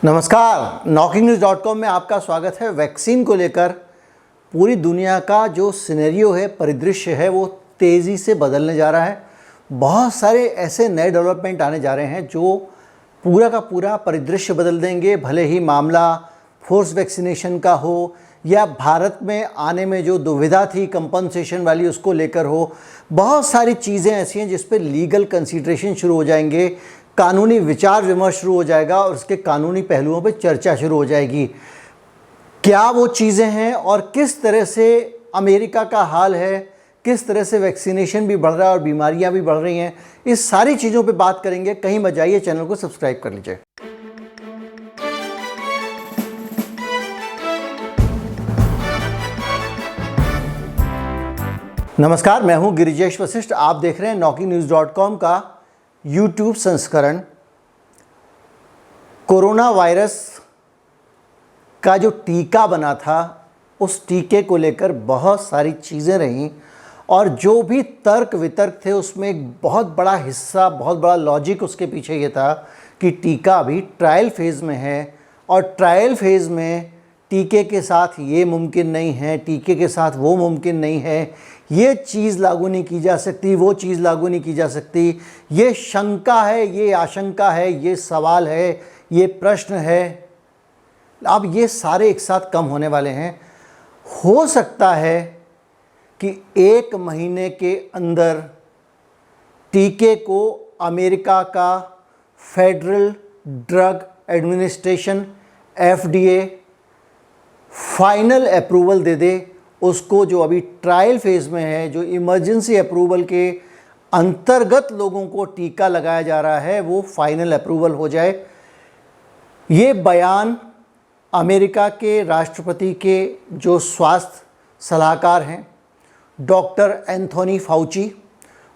नमस्कार, knocking-news.com में आपका स्वागत है। वैक्सीन को लेकर पूरी दुनिया का जो सिनेरियो है, परिदृश्य है, वो तेज़ी से बदलने जा रहा है। बहुत सारे ऐसे नए डेवलपमेंट आने जा रहे हैं जो पूरा का पूरा परिदृश्य बदल देंगे। भले ही मामला फोर्स वैक्सीनेशन का हो या भारत में आने में जो दुविधा थी कंपनसेशन वाली, उसको लेकर हो। बहुत सारी चीज़ें ऐसी हैं जिस पे लीगल कंसीडरेशन शुरू हो जाएंगे, कानूनी विचार विमर्श शुरू हो जाएगा और उसके कानूनी पहलुओं पे चर्चा शुरू हो जाएगी। क्या वो चीज़ें हैं और किस तरह से अमेरिका का हाल है, किस तरह से वैक्सीनेशन भी बढ़ रहा है और बीमारियां भी बढ़ रही हैं, इस सारी चीज़ों पे बात करेंगे। कहीं मत जाइए, चैनल को सब्सक्राइब कर लीजिए। नमस्कार, मैं हूं गिरिजेश वशिष्ठ। आप देख रहे हैं knocking-news.com का यूट्यूब संस्करण। कोरोना वायरस का जो टीका बना था, उस टीके को लेकर बहुत सारी चीज़ें रहीं और जो भी तर्क वितर्क थे उसमें एक बहुत बड़ा हिस्सा, बहुत बड़ा लॉजिक उसके पीछे ये था कि टीका अभी ट्रायल फेज़ में है और ट्रायल फेज़ में टीके के साथ ये मुमकिन नहीं है, टीके के साथ वो मुमकिन नहीं है, ये चीज़ लागू नहीं की जा सकती, वो चीज़ लागू नहीं की जा सकती, ये शंका है, ये आशंका है, ये सवाल है, ये प्रश्न है। अब ये सारे एक साथ कम होने वाले हैं। हो सकता है कि 1 महीने के अंदर टीके को अमेरिका का federal drug administration FDA final approval दे दे उसको, जो अभी ट्रायल फेज़ में है, जो इमरजेंसी अप्रूवल के अंतर्गत लोगों को टीका लगाया जा रहा है, वो फाइनल अप्रूवल हो जाए। ये बयान अमेरिका के राष्ट्रपति के जो स्वास्थ्य सलाहकार हैं, डॉक्टर एंथोनी फाउची,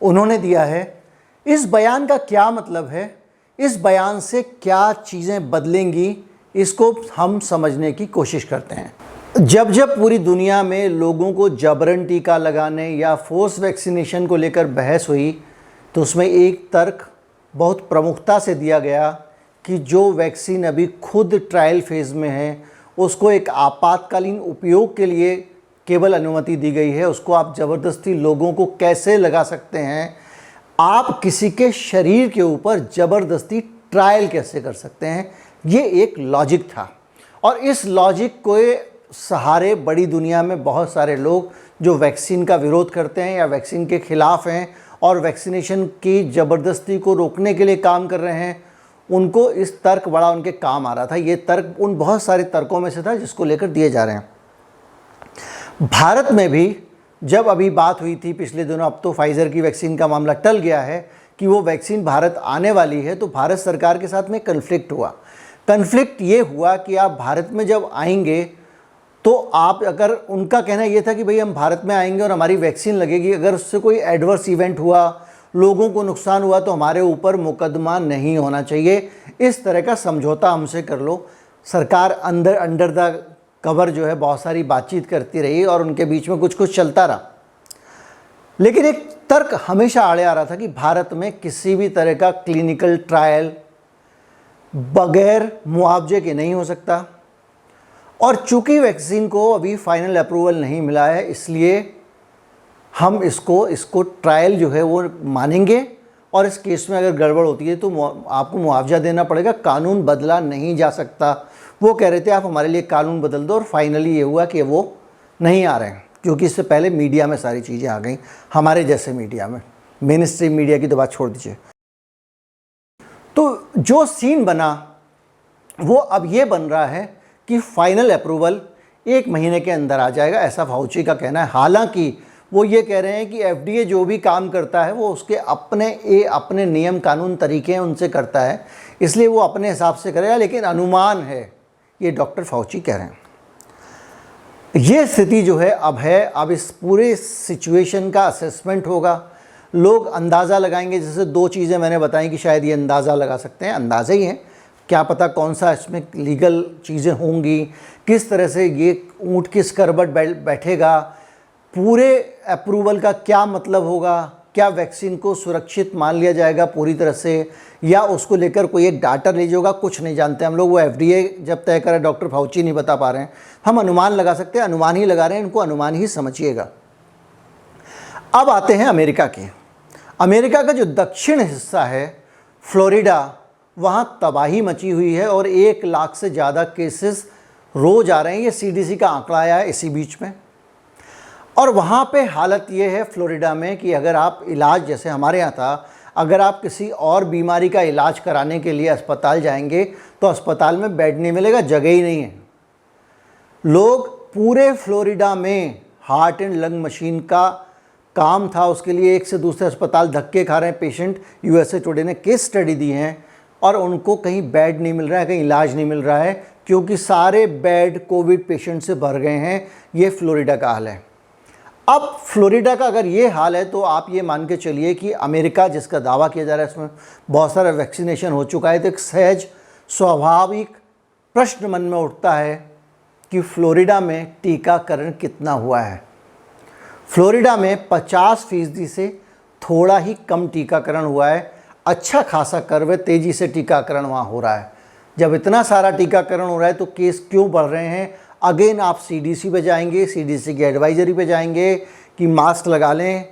उन्होंने दिया है। इस बयान का क्या मतलब है, इस बयान से क्या चीज़ें बदलेंगी, इसको हम समझने की कोशिश करते हैं। जब पूरी दुनिया में लोगों को जबरन टीका लगाने या फोर्स वैक्सीनेशन को लेकर बहस हुई, तो उसमें एक तर्क बहुत प्रमुखता से दिया गया कि जो वैक्सीन अभी खुद ट्रायल फेज़ में है, उसको एक आपातकालीन उपयोग के लिए केवल अनुमति दी गई है। उसको आप ज़बरदस्ती लोगों को कैसे लगा सकते हैं, आप किसी के शरीर के ऊपर ज़बरदस्ती ट्रायल कैसे कर सकते हैं, ये एक लॉजिक था। और इस लॉजिक को सहारे बड़ी दुनिया में बहुत सारे लोग जो वैक्सीन का विरोध करते हैं या वैक्सीन के ख़िलाफ़ हैं और वैक्सीनेशन की ज़बरदस्ती को रोकने के लिए काम कर रहे हैं, उनको इस तर्क बड़ा उनके काम आ रहा था। ये तर्क उन बहुत सारे तर्कों में से था जिसको लेकर दिए जा रहे हैं। भारत में भी जब अभी बात हुई थी पिछले दिनों, अब तो फाइज़र की वैक्सीन का मामला टल गया है कि वो वैक्सीन भारत आने वाली है, तो भारत सरकार के साथ में कन्फ्लिक्ट हुआ। कन्फ्लिक्ट ये हुआ कि आप भारत में जब आएंगे तो आप, अगर उनका कहना ये था कि भाई हम भारत में आएंगे और हमारी वैक्सीन लगेगी, अगर उससे कोई एडवर्स इवेंट हुआ, लोगों को नुकसान हुआ, तो हमारे ऊपर मुकदमा नहीं होना चाहिए। इस तरह का समझौता हमसे कर लो। सरकार अंडर द कवर जो है बहुत सारी बातचीत करती रही और उनके बीच में कुछ चलता रहा। लेकिन एक तर्क हमेशा आड़े आ रहा था कि भारत में किसी भी तरह का क्लिनिकल ट्रायल बगैर मुआवजे के नहीं हो सकता। और चूंकि वैक्सीन को अभी फाइनल अप्रूवल नहीं मिला है, इसलिए हम इसको ट्रायल जो है वो मानेंगे और इस केस में अगर गड़बड़ होती है तो आपको मुआवजा देना पड़ेगा, कानून बदला नहीं जा सकता। वो कह रहे थे आप हमारे लिए कानून बदल दो, और फाइनली ये हुआ कि वो नहीं आ रहे हैं, क्योंकि इससे पहले मीडिया में सारी चीज़ें आ गई, हमारे जैसे मीडिया में। मेन स्ट्रीम मीडिया की तो बात छोड़ दीजिए। तो जो सीन बना वो अब ये बन रहा है कि फाइनल अप्रूवल 1 महीने के अंदर आ जाएगा, ऐसा फाउची का कहना है। हालांकि वो ये कह रहे हैं कि FDA जो भी काम करता है वो उसके अपने नियम कानून तरीके हैं, उनसे करता है, इसलिए वो अपने हिसाब से करेगा। लेकिन अनुमान है, ये डॉक्टर फाउची कह रहे हैं। ये स्थिति जो है अब इस पूरे सिचुएशन का असेसमेंट होगा। लोग अंदाज़ा लगाएंगे, जैसे 2 चीज़ें मैंने बताई कि शायद ये अंदाज़ा लगा सकते हैं, अंदाज़े ही हैं, क्या पता कौन सा इसमें लीगल चीज़ें होंगी, किस तरह से ये ऊँट किस करवट बैठेगा, पूरे अप्रूवल का क्या मतलब होगा, क्या वैक्सीन को सुरक्षित मान लिया जाएगा पूरी तरह से, या उसको लेकर कोई एक डाटा रिलीज होगा, कुछ नहीं जानते हम लोग। वो FDA जब तय करे, डॉक्टर फाउची नहीं बता पा रहे हैं, हम अनुमान लगा सकते हैं, अनुमान ही लगा रहे हैं, इनको अनुमान ही समझिएगा। अब आते हैं अमेरिका के। अमेरिका का जो दक्षिण हिस्सा है फ्लोरिडा, वहाँ तबाही मची हुई है और 1 लाख से ज़्यादा केसेस रोज़ आ रहे हैं। ये CDC का आंकड़ा आया है इसी बीच में। और वहाँ पे हालत ये है फ्लोरिडा में कि अगर आप इलाज, जैसे हमारे यहाँ था, अगर आप किसी और बीमारी का इलाज कराने के लिए अस्पताल जाएंगे तो अस्पताल में बेड नहीं मिलेगा, जगह ही नहीं है। लोग पूरे फ्लोरिडा में हार्ट एंड लंग मशीन का काम था, उसके लिए एक से दूसरे अस्पताल धक्के खा रहे हैं पेशेंट। USA टुडे ने केस स्टडी दी हैं और उनको कहीं बेड नहीं मिल रहा है, कहीं इलाज नहीं मिल रहा है, क्योंकि सारे बेड कोविड पेशेंट से भर गए हैं। ये फ्लोरिडा का हाल है। अब फ्लोरिडा का अगर ये हाल है तो आप ये मान के चलिए कि अमेरिका, जिसका दावा किया जा रहा है इसमें बहुत सारा वैक्सीनेशन हो चुका है, तो एक सहज स्वाभाविक प्रश्न मन में उठता है कि फ्लोरिडा में टीकाकरण कितना हुआ है। फ्लोरिडा में 50% से थोड़ा ही कम टीकाकरण हुआ है। अच्छा खासा कर्व है, तेज़ी से टीकाकरण वहाँ हो रहा है। जब इतना सारा टीकाकरण हो रहा है तो केस क्यों बढ़ रहे हैं? अगेन आप CDC पे जाएंगे, CDC की एडवाइजरी पे जाएंगे कि मास्क लगा लें।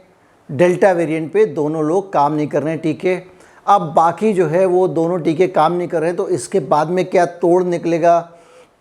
डेल्टा वेरिएंट पे दोनों लोग काम नहीं कर रहे हैं टीके। अब बाकी जो है वो दोनों टीके काम नहीं कर रहे हैं, तो इसके बाद में क्या तोड़ निकलेगा?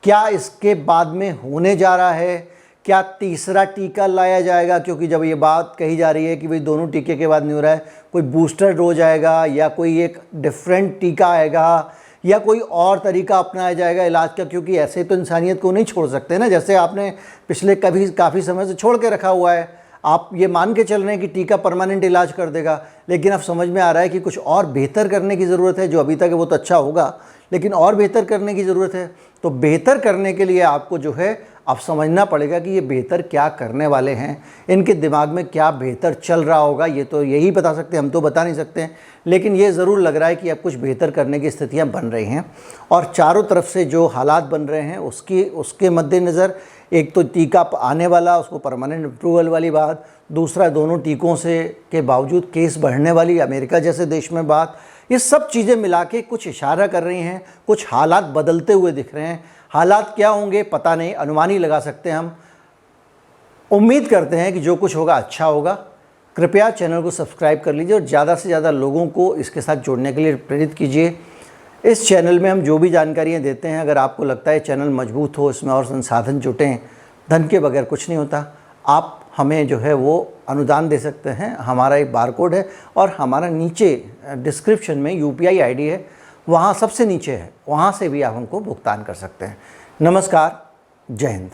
क्या इसके बाद में होने जा रहा है? क्या तीसरा टीका लाया जाएगा? क्योंकि जब ये बात कही जा रही है कि भाई दोनों टीके के बाद नहीं हो रहा है, कोई बूस्टर डोज आएगा या कोई एक डिफरेंट टीका आएगा या कोई और तरीका अपनाया जाएगा इलाज का, क्योंकि ऐसे तो इंसानियत को नहीं छोड़ सकते ना, जैसे आपने पिछले काफ़ी समय से छोड़ के रखा हुआ है। आप ये मान के चल रहे हैं कि टीका परमानेंट इलाज कर देगा, लेकिन अब समझ में आ रहा है कि कुछ और बेहतर करने की ज़रूरत है। जो अभी तक है वो तो अच्छा होगा, लेकिन और बेहतर करने की ज़रूरत है। तो बेहतर करने के लिए आपको जो है अब समझना पड़ेगा कि ये बेहतर क्या करने वाले हैं, इनके दिमाग में क्या बेहतर चल रहा होगा। ये तो यही बता सकते हैं, हम तो बता नहीं सकते हैं, लेकिन ये ज़रूर लग रहा है कि अब कुछ बेहतर करने की स्थितियां बन रही हैं। और चारों तरफ से जो हालात बन रहे हैं उसके मद्देनज़र एक तो टीका आने वाला, उसको परमानेंट अप्रूवल वाली बात, दूसरा दोनों टीकों से के बावजूद केस बढ़ने वाली अमेरिका जैसे देश में बात, ये सब चीज़ें मिला के कुछ इशारा कर रही हैं, कुछ हालात बदलते हुए दिख रहे हैं। हालात क्या होंगे पता नहीं, अनुमान ही लगा सकते हैं हम। उम्मीद करते हैं कि जो कुछ होगा अच्छा होगा। कृपया चैनल को सब्सक्राइब कर लीजिए और ज़्यादा से ज़्यादा लोगों को इसके साथ जुड़ने के लिए प्रेरित कीजिए। इस चैनल में हम जो भी जानकारियाँ देते हैं, अगर आपको लगता है चैनल मजबूत हो, इसमें और संसाधन जुटें, धन के बगैर कुछ नहीं होता, आप हमें जो है वो अनुदान दे सकते हैं। हमारा एक बारकोड है और हमारा नीचे डिस्क्रिप्शन में UPI ID है, वहाँ सबसे नीचे है, वहाँ से भी आप हमको भुगतान कर सकते हैं। नमस्कार, जय हिंद।